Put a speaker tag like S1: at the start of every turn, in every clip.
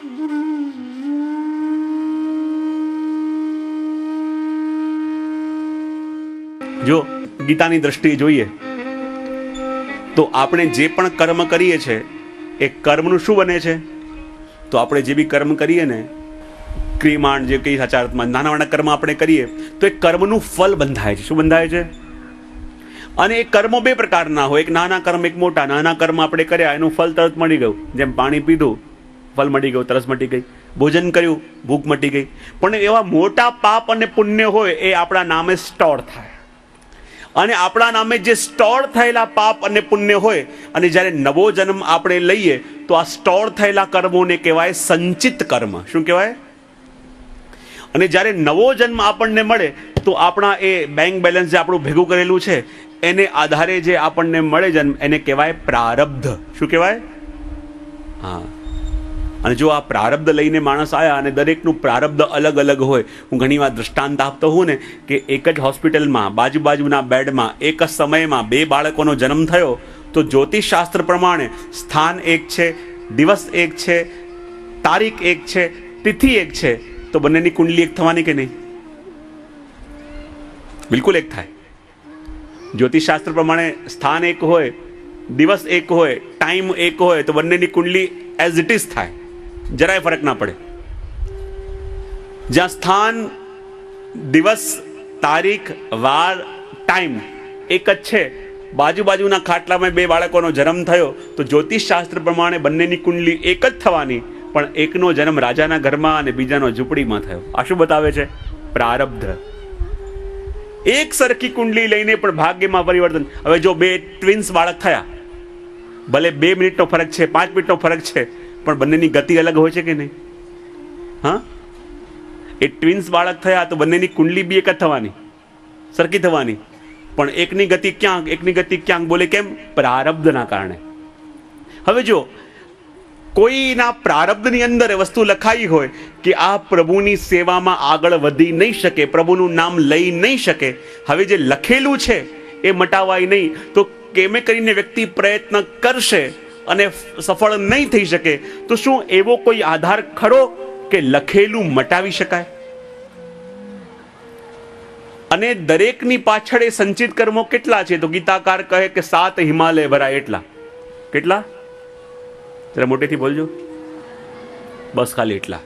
S1: જો ગીતાની દ્રષ્ટિએ જોઈએ તો આપણે જે પણ કર્મ કરીએ છીએ એ કર્મનું શું બને છે? તો આપણે જે બી કર્મ કરીએ ને, ક્રિયમાણ જે કંઈ સાચા અર્થમાં નાના નાના કર્મ આપણે કરીએ તો એ કર્મનું ફલ બંધાય છે. શું બંધાય છે? અને એ કર્મો બે પ્રકારના હોય, એક નાના કર્મ, એક મોટા. નાના કર્મ આપણે કર્યા એનું ફલ તરત મળી ગયું, જેમ પાણી પીધું ફલ મળી ગયું, તરસ મટી ગઈ. ભોજન કર્યું, ભૂખ મટી ગઈ. પણ એવા મોટા પાપ અને પુણ્ય હોય એ આપણા નામે સ્ટોર થાય. અને આપણા નામે જે સ્ટોર થયેલા પાપ અને પુણ્ય હોય, અને જ્યારે નવો જન્મ આપણે લઈએ તો આ સ્ટોર થયેલા કર્મોને કહેવાય સંચિત કર્મ. શું કહેવાય? અને જ્યારે નવો જન્મ આપણને મળે તો આપણા એ બેંક બેલેન્સ જે આપણું ભેગું કરેલું છે એને આધારે જે આપણને મળે જન્મ એને કહેવાય પ્રારબ્ધ. શું કહેવાય? હા. અને જો આ પ્રારબ્ધ લઈને માણસ આવ્યા અને દરેકનું પ્રારબ્ધ અલગ અલગ હોય. હું ઘણીવાર દૃષ્ટાંત આપતો હોઉં ને કે એક જ હોસ્પિટલમાં બાજુના બેડમાં એક જ સમયમાં 2 બાળકોનો જન્મ થયો તો જ્યોતિષશાસ્ત્ર પ્રમાણે સ્થાન એક છે, દિવસ એક છે, તારીખ એક છે, તિથિ એક છે, તો બંનેની કુંડલી એક થવાની કે નહીં? બિલકુલ એક થાય. જ્યોતિષશાસ્ત્ર પ્રમાણે સ્થાન એક હોય, દિવસ એક હોય, ટાઈમ એક હોય તો બંનેની કુંડલી એઝ ઇટ ઇઝ થાય, જરાય ફરક ના પડે. જ્યાં સ્થાન, દિવસ, તારીખ, વાર, ટાઈમ એક જ છે, બાજુના ખાટલામાં 2 બાળકોનો જન્મ થયો તો જ્યોતિષશાસ્ત્ર પ્રમાણે બંનેની કુંડલી એક જ થવાની, પણ એકનો જન્મ રાજાના ઘરમાં અને બીજાનો ઝૂંપડીમાં થયો. આ શું બતાવે છે? પ્રારબ્ધ. એક સરખી કુંડલી લઈને પણ ભાગ્યમાં પરિવર્તન. હવે જો 2 ટ્વિન્સ બાળક થયા, ભલે 2 મિનિટનો ફરક છે, 5 મિનિટનો ફરક છે, પણ બંનેની ગતિ અલગ હોય છે કે નહીં? હા, એ ટ્વિન્સ બાળક થયા તો બંનેની કુંડલી બી એક જ થવાની, સરખી થવાની, પણ એકની ગતિ ક્યાંક, એકની ગતિ ક્યાંક. બોલે કેમ? પ્રારબ્ધના કારણે. હવે જો કોઈના પ્રારબ્ધની અંદર એ વસ્તુ લખાઈ હોય કે આ પ્રભુની સેવામાં આગળ વધી નહીં શકે, પ્રભુનું નામ લઈ નહીં શકે, હવે જે લખેલું છે એ મટાવાય નહીં, તો કેમે કરીને વ્યક્તિ પ્રયત્ન કરશે અને સફળ નહીં થઈ શકે, તો શું એવો કોઈ આધાર ખરો કે લખેલું મટાવી શકાય? અને દરેકની પાછળ એ સંચિત કર્મો કેટલા છે? તો ગીતાકાર કહે કે 7 હિમાલય ભરાય એટલા. કેટલા? જરા મોટેથી બોલજો. બસ ખાલી એટલા.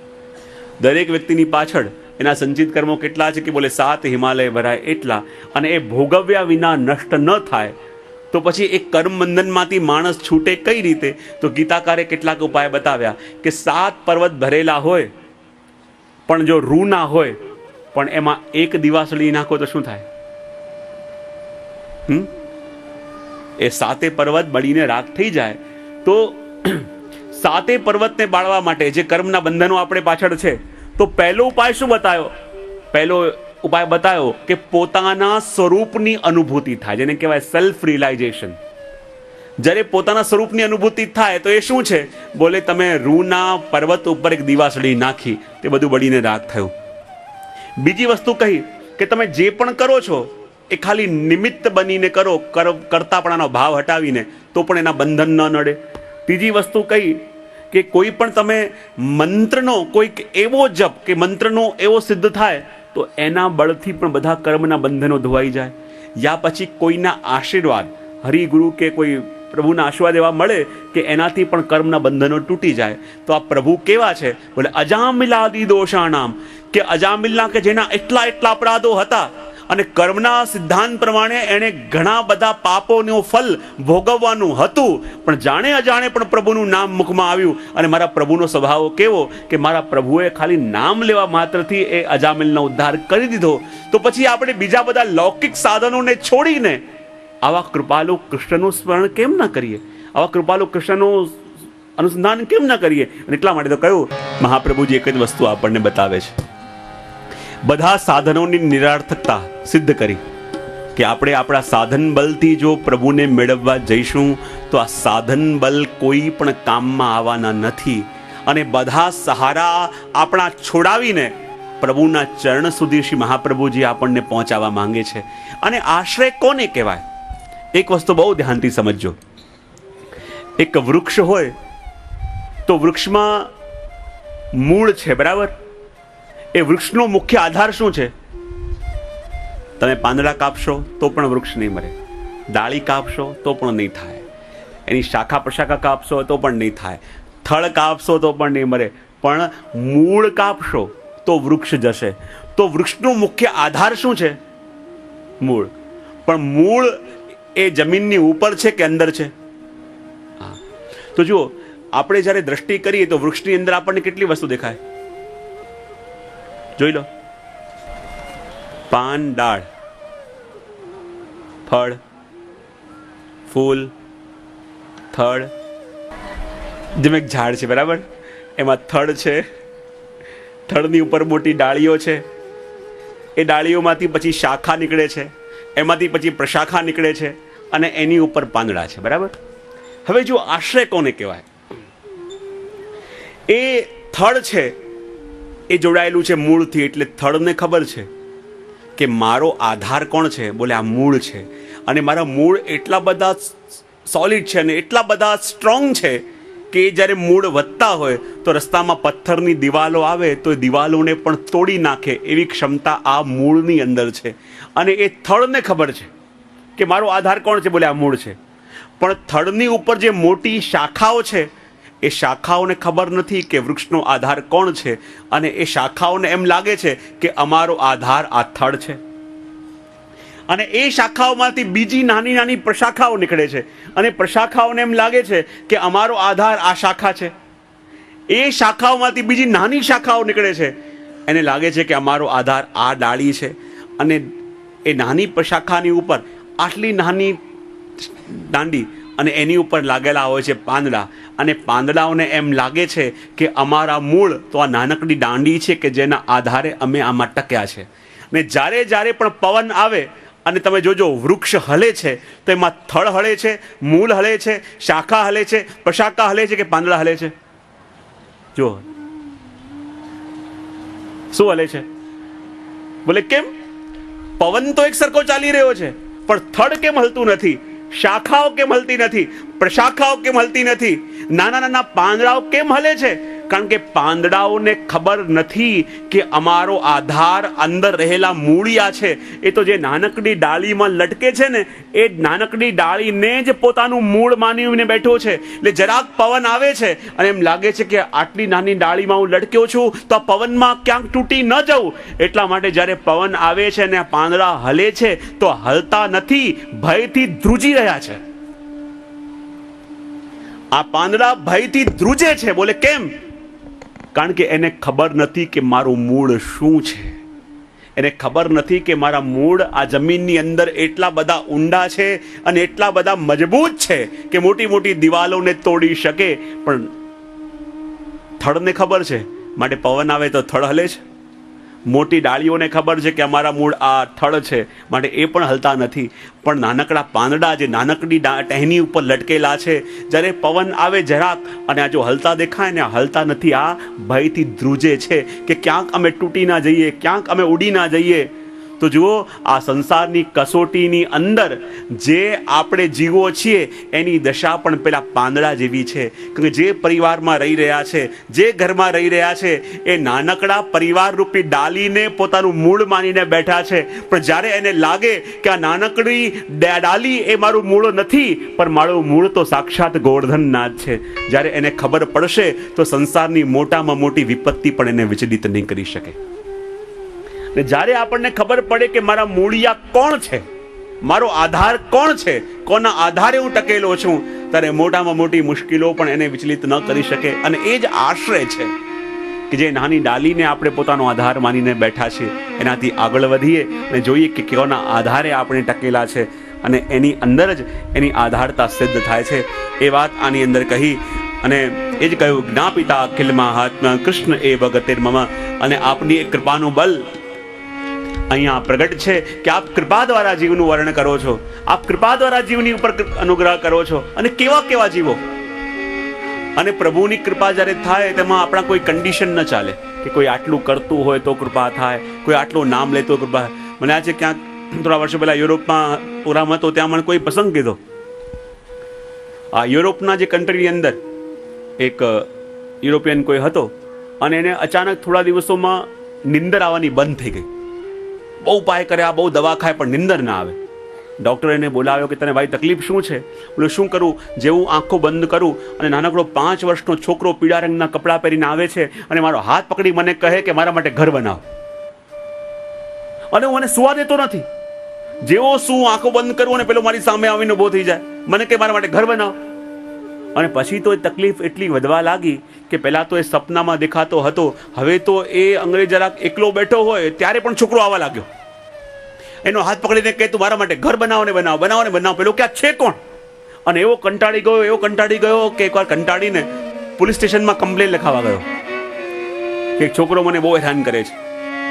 S1: દરેક વ્યક્તિની પાછળ એના સંચિત કર્મો કેટલા છે? કે બોલે 7 હિમાલય ભરાય એટલા. અને એ ભોગવ્યા વિના નષ્ટ ન થાય તો પછી એ કર્મ બંધનમાંથી માણસ છૂટે કઈ રીતે? તો ગીતાકારે કેટલાક ઉપાય બતાવ્યા કે 7 પર્વત ભરેલા હોય પણ જો રૂ ના હોય, પણ એમાં એક દિવાસળી નાખો તો શું થાય? એ 7 પર્વત બળીને રાખ થઈ જાય. તો 7 પર્વતને બાળવા માટે જે કર્મના બંધનો આપણે પાછળ છે, તો પહેલો ઉપાય શું બતાવ્યો? પહેલો ઉપાય બતાવ્યો કે પોતાના સ્વરૂપની અનુભૂતિ થાય, જેને કહેવાય સેલ્ફ રિયલાઇઝેશન. જ્યારે પોતાના સ્વરૂપની અનુભૂતિ થાય તો એ શું છે? બોલે તમે રૂના પર્વત ઉપર એક દિવાસળી નાખી, તે બધું બળીને રાખ થયું. બીજી વસ્તુ કહી કે તમે જે પણ કરો છો એ ખાલી નિમિત્ત બનીને કરો, કરતાપણાનો ભાવ હટાવીને, તો પણ એના બંધન ન નડે. ત્રીજી વસ્તુ કહી કે કોઈ પણ તમે મંત્રનો કોઈક એવો જપ કે મંત્રનો એવો સિદ્ધ થાય તો એના બળથી પણ બધા કર્મના બંધનો ધોવાઈ જાય. યા પછી કોઈના આશીર્વાદ, હરિગુરુ કે કોઈ પ્રભુના આશીર્વાદ એવા મળે કે એનાથી પણ કર્મના બંધનો તૂટી જાય. તો આ પ્રભુ કેવા છે? બોલે અજામિલાદી દોષાણામ, કે અજામિલના કે જેના એટલા અપરાધો હતા અને કર્મના સિદ્ધાંત પ્રમાણે એણે ઘણા બધા પાપોનું ફલ ભોગવવાનું હતું, પણ જાણે અજાણે પણ પ્રભુનું નામ મુખમાં આવ્યું. અને મારા પ્રભુનો સ્વભાવ કેવો કે મારા પ્રભુએ ખાલી નામ લેવા માત્રથી એ અજામિલનો ઉદ્ધાર કરી દીધો. તો પછી આપણે બીજા બધા લૌકિક સાધનોને છોડીને આવા કૃપાલુ કૃષ્ણનું સ્મરણ કેમ ન કરીએ? આવા કૃપાલુ કૃષ્ણનું અનુસંધાન કેમ ન કરીએ? અને એટલા માટે તો કહ્યું મહાપ્રભુજી એક જ વસ્તુ આપણને બતાવે છે. બધા સાધનોની નિરર્થકતા સિદ્ધ કરી કે આપણે આપણા સાધન બલથી જો પ્રભુને મેળવવા જઈશું તો આ સાધન બલ કોઈ પણ કામમાં આવવાના નથી. અને બધા સહારા આપણા છોડાવીને પ્રભુના ચરણ સુધી શ્રી મહાપ્રભુજી આપણને પહોંચાડવા માંગે છે. અને આશ્રય કોને કહેવાય? એક વસ્તુ બહુ ધ્યાનથી સમજજો. એક વૃક્ષ હોય તો વૃક્ષમાં મૂળ છે, બરાબર? એ વૃક્ષનો મુખ્ય આધાર શું છે? તમે પાંદડા કાપશો તો પણ વૃક્ષ નહીં મરે, ડાળી કાપશો તો પણ નહીં થાય, એની શાખા પ્રશાખા કાપશો તો પણ નહીં થાય, થળ કાપશો તો પણ નહીં મરે, પણ મૂળ કાપશો તો વૃક્ષ જશે. તો વૃક્ષનો મુખ્ય આધાર શું છે? મૂળ. પણ મૂળ એ જમીનની ઉપર છે કે અંદર છે? હા. તો જુઓ, આપણે જ્યારે દ્રષ્ટિ કરીએ તો વૃક્ષની અંદર આપણને કેટલી વસ્તુ દેખાય? જોઈ લો, પાન, ડાળ, ફળ, ફૂલ, થડ. જેમ એક ઝાડ છે, બરાબર? એમાં થડ છે, થડની ઉપર મોટી ડાળીઓ છે, એ ડાળીઓમાંથી પછી શાખા નીકળે છે, એમાંથી પછી પ્રશાખા નીકળે છે, અને એની ઉપર પાંદડા છે, બરાબર? હવે જો આશ્રય કોને કહેવાય? એ થડ છે એ જોડાયેલું છે મૂળથી, એટલે થડને ખબર છે કે મારો આધાર કોણ છે? બોલે આ મૂળ છે. અને મારા મૂળ એટલા બધા સોલિડ છે અને એટલા બધા સ્ટ્રોંગ છે કે જ્યારે મૂળ વધતા હોય તો રસ્તામાં પથ્થરની દિવાલો આવે તો એ દિવાલોને પણ તોડી નાખે એવી ક્ષમતા આ મૂળની અંદર છે. અને એ થડને ખબર છે કે મારો આધાર કોણ છે? બોલે આ મૂળ છે. પણ થડની ઉપર જે મોટી શાખાઓ છે એ શાખાઓને ખબર નથી કે વૃક્ષનો આધાર કોણ છે, અને એ શાખાઓને એમ લાગે છે કે અમારો આધાર આ થડ છે. અને એ શાખાઓમાંથી બીજી નાની નાની પ્રશાખાઓ નીકળે છે, અને પ્રશાખાઓને એમ લાગે છે કે અમારો આધાર આ શાખા છે. એ શાખાઓમાંથી બીજી નાની શાખાઓ નીકળે છે, એને લાગે છે કે અમારો આધાર આ ડાળી છે. અને એ નાની પ્રશાખાની ઉપર આટલી નાની દાંડી, અને એની ઉપર લાગેલા હોય છે પાંદડા, અને પાંદડાઓને એમ લાગે છે કે અમારા મૂળ તો આ નાનકડી દાંડી છે કે જેના આધારે અમે આમાં ટક્યા છે. ને જ્યારે જ્યારે પણ પવન આવે અને તમે જોજો વૃક્ષ હલે છે તો એમાં થડ હલે છે, મૂળ હલે છે, શાખા હલે છે, પ્રશાખા હલે છે કે પાંદડા હલે છે? જો શું હલે છે? બોલે કેમ? પવન તો એક સરખો ચાલી રહ્યો છે, પણ થડ કેમ હલતું નથી? શાખાઓ કેમ હલતી નથી? પ્રશાખાઓ કેમ હલતી નથી? નાના નાના પાંદડાઓ કેમ હલે છે? કારણ કે પાંદડાઓને ખબર નથી કે અમારો આધાર અંદર રહેલા મૂળિયા છે. એ તો જે નાનકડી ડાળીમાં લટકે છે ને, એ નાનકડી ડાળીને જ પોતાનું મૂળ માનીને બેઠો છે. એટલે જરાક પવન આવે છે અને એમ લાગે છે કે આટલી નાની ડાળીમાં હું લટક્યો છું તો આ પવનમાં ક્યાંક તૂટી ન જવું, એટલા માટે જ્યારે પવન આવે છે અને આ પાંદડા હલે છે તો હલતા નથી, ભયથી ધ્રુજી રહ્યા છે. આ પાંદડા ભયથી ધ્રુજે છે. બોલે કેમ? કારણ કે એને ખબર નથી કે મારું મૂળ શું છે. એને ખબર નથી કે મારા મૂળ આ જમીનની અંદર એટલા બધા ઊંડા છે અને એટલા બધા મજબૂત છે કે મોટી મોટી દિવાલોને તોડી શકે. પણ થડને ખબર છે, માટે પવન આવે તો થડ હલે છે. મોટી ડાળીઓને ખબર છે કે અમારા મૂળ આ થડ છે, માટે એ પણ હલતા નથી. પણ નાનકડા પાંદડા જે નાનકડી ટહેની ઉપર લટકેલા છે, જ્યારે પવન આવે જરાક અને આ જો હલતા દેખાય ને, હલતા નથી, આ ભયથી ધ્રુજે છે કે ક્યાંક અમે તૂટી ના જઈએ, ક્યાંક અમે ઉડી ના જઈએ. તો જુઓ, આ સંસારની કસોટીની અંદર જે આપણે જીવો છીએ એની દશા પણ પેલા પાંદડા જેવી છે. કે જે પરિવારમાં રહી રહ્યા છે, જે ઘરમાં રહી રહ્યા છે, એ નાનકડા પરિવાર રૂપી ડાલીને પોતાનું મૂળ માનીને બેઠા છે. પણ જ્યારે એને લાગે કે આ નાનકડી ડાલી એ મારું મૂળ નથી, પણ મારું મૂળ તો સાક્ષાત ગોવર્ધનનાથ છે, જ્યારે એને ખબર પડશે તો સંસારની મોટામાં મોટી વિપત્તિ પણ એને વિચલિત નહીં કરી શકે. ને જ્યારે આપણને ખબર પડે કે મારા મૂળિયા કોણ છે, મારો આધાર કોણ છે, કોના આધારે હું ટકેલો છું, ત્યારે મોટામાં મોટી મુશ્કેલો પણ એને વિચલિત ન કરી શકે. અને એ જ આશ્રય છે કે જે નાની ડાલીને આપણે પોતાનો આધાર માનીને બેઠા છીએ, એનાથી આગળ વધીએ અને જોઈએ કે કોના આધારે આપણે ટકેલા છે, અને એની અંદર જ એની આધારતા સિદ્ધ થાય છે. એ વાત આની અંદર કહી અને એ જ કહ્યું, જ્ઞાપિતા અખિલ મહાત્મા કૃષ્ણ એ વગતિર્મમ. અને આપની એક કૃપાનું બલ અહીંયા પ્રગટ છે કે આપ કૃપા દ્વારા જીવનું વર્ણન કરો છો, આપ કૃપા દ્વારા જીવની ઉપર અનુગ્રહ કરો છો. અને કેવા કેવા જીવો! અને પ્રભુની કૃપા જ્યારે થાય તેમાં આપણા કોઈ કન્ડિશન ન ચાલે કે કોઈ આટલું કરતું હોય તો કૃપા થાય, કોઈ આટલું નામ લે તો કૃપા. મને આજે ક્યાંક થોડા વર્ષો પહેલા યુરોપમાં પ્રોગ્રામ હતો, ત્યાં મને કોઈ પ્રસંગ કીધો. આ યુરોપના જે કન્ટ્રીની અંદર એક યુરોપિયન કોઈ હતો, અને એને અચાનક થોડા દિવસોમાં નિંદર આવવાની બંધ થઈ ગઈ. બહુ ઉપાય કર્યા, બહુ દવા ખાય, પણ નિંદર ના આવે. ડૉક્ટરે એને બોલાવ્યો કે તને ભાઈ તકલીફ શું છે? બોલે શું કરું? જેવું આંખો બંધ કરું અને નાનકડો 5 વર્ષનો છોકરો પીળા રંગના કપડાં પહેરીને આવે છે અને મારો હાથ પકડી મને કહે કે મારા માટે ઘર બનાવ, અને હું મને સુવા દેતો નથી. જેવો શું આંખો બંધ કરું અને પેલો મારી સામે આવીને ઊભો થઈ જાય, મને કે મારા માટે ઘર બનાવ. અને પછી તો એ તકલીફ એટલી વધવા લાગી કે પહેલાં તો એ સપનામાં દેખાતો હતો, હવે તો એ અંગ્રેજ જરાક એકલો બેઠો હોય ત્યારે પણ છોકરો આવવા લાગ્યો. એનો હાથ પકડીને કહે તું મારા માટે ઘર બનાવો ને બનાવો, બનાવો ને બનાવો. પેલો કે આ છે કોણ? અને એવો કંટાળી ગયો કે એકવાર કંટાળીને પોલીસ સ્ટેશનમાં કમ્પ્લેન લખાવા ગયો કે એક છોકરો મને બહુ હેરાન કરે છે.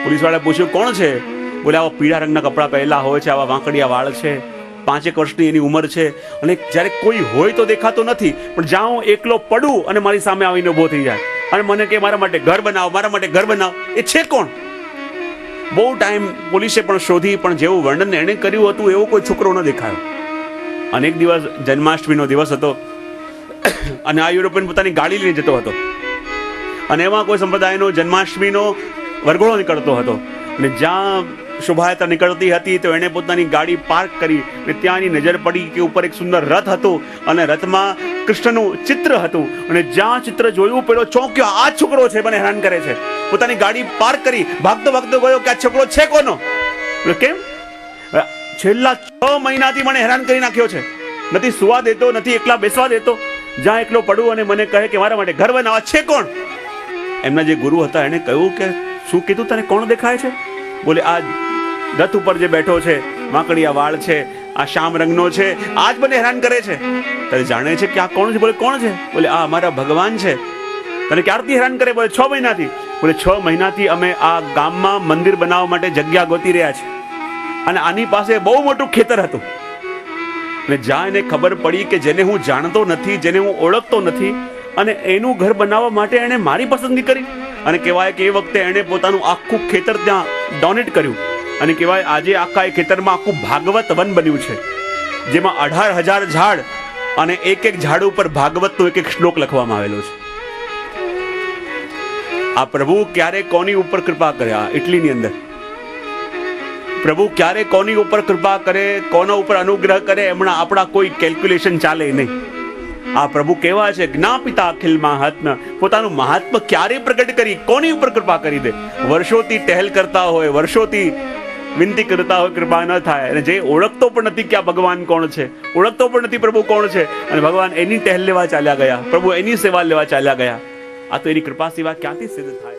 S1: પોલીસવાળાએ પૂછ્યું કોણ છે? બોલે આવા પીળા રંગના કપડાં પહેરેલા હોય છે, આવા વાંકડિયા વાળ છે, 5 વર્ષની એની ઉંમર છે, અને જ્યારે કોઈ હોય તો દેખાતો નથી, પણ જ્યાં હું એકલો પડું અને મારી સામે આવીને ઊભો થઈ જાય અને મને કે મારા માટે ઘર બનાવો, મારા માટે ઘર બનાવો. એ છે કોણ? બહુ ટાઈમ પોલીસે પણ શોધી, પણ જેવું વર્ણન એણે કર્યું હતું એવો કોઈ છોકરો ન દેખાયો. અને એક દિવસ જન્માષ્ટમીનો દિવસ હતો અને આ યુરોપિયન પોતાની ગાડી લઈને જતો હતો અને એમાં કોઈ સંપ્રદાયનો જન્માષ્ટમીનો વરઘોડો નીકળતો હતો અને જ્યાં શોભાયાત્રા નીકળતી હતી તો એણે પોતાની ગાડી પાર્ક કરી અને ત્યાંની નજર પડી કે ઉપર એક સુંદર રથ હતો અને રથમાં કૃષ્ણનું ચિત્ર હતું. અને જ્યાં ચિત્ર જોયું પેલો ચોંક્યો, આ છોકરો છે, મને હેરાન કરે છે. પોતાની ગાડી પાર્ક કરી ભાગતો ગયો કે આ છોકરો છે કોનો? કેમ? છેલ્લા 6 મહિનાથી મને હેરાન કરી નાખ્યો છે, નથી સુવા દેતો, નથી એકલા બેસવા દેતો, જ્યાં એકલો પડું અને મને કહે કે મારા માટે ઘર બનાવવા. છે કોણ? એમના જે ગુરુ હતા એણે કહ્યું કે શું કીધું, તને કોણ દેખાય છે? બોલે આ રથ ઉપર જે બેઠો છે, વાંકડિયા વાળ છે, આ શ્યામ રંગનો છે, આ જ મને હેરાન કરે છે. તને જાણે છે કે આ કોણ છે? બોલે કોણ છે? બોલે આ અમારા ભગવાન છે. તને ક્યારથી હેરાન કરે? બોલે 6 મહિનાથી. બોલે 6 મહિનાથી અમે આ ગામમાં મંદિર બનાવવા માટે જગ્યા ગોતી રહ્યા છીએ અને આની પાસે બહુ મોટું ખેતર હતું. અને જ્યાં એને ખબર પડી કે જેને હું જાણતો નથી, જેને હું ઓળખતો નથી, અને એનું ઘર બનાવવા માટે એણે મારી પસંદગી કરી. અને કહેવાય કે એ વખતે એણે પોતાનું આખું ખેતર ત્યાં ડોનેટ કર્યું. અને કહેવાય આજે આખા એ ખેતરમાં આખું ભાગવત વન બન્યું છે, જેમાં 18,000 ઝાડ અને એક ઝાડ ઉપર ભાગવતનો એક શ્લોક લખવામાં આવેલો છે. આ પ્રભુ ક્યારે કોની ઉપર કૃપા કર્યા ઇટલીની અંદર, પ્રભુ ક્યારે કોની ઉપર કૃપા કરે, કોના ઉપર અનુગ્રહ કરે, એમના આપણા કોઈ કેલ્ક્યુલેશન ચાલે નહીં. આ પ્રભુ કેવા છે, જ્ઞાપિતા અખિલ મહાત્મ્ય, પોતાનું મહાત્મ્ય ક્યારે પ્રગટ કરી, કોની ઉપર કૃપા કરી દે. વર્ષોથી ટહેલ કરતા હોય, વર્ષોથી વિનંતી કરતા હોય, કૃપા ન થાય. અને જે ઓળખતો પણ નથી કે આ ભગવાન કોણ છે, ઓળખતો પણ નથી પ્રભુ કોણ છે, અને ભગવાન એની ટહેલ લેવા ચાલ્યા ગયા, પ્રભુ એની સેવા લેવા ચાલ્યા ગયા. આ તો એની કૃપા સિવાય ક્યાંથી સિદ્ધ થાય?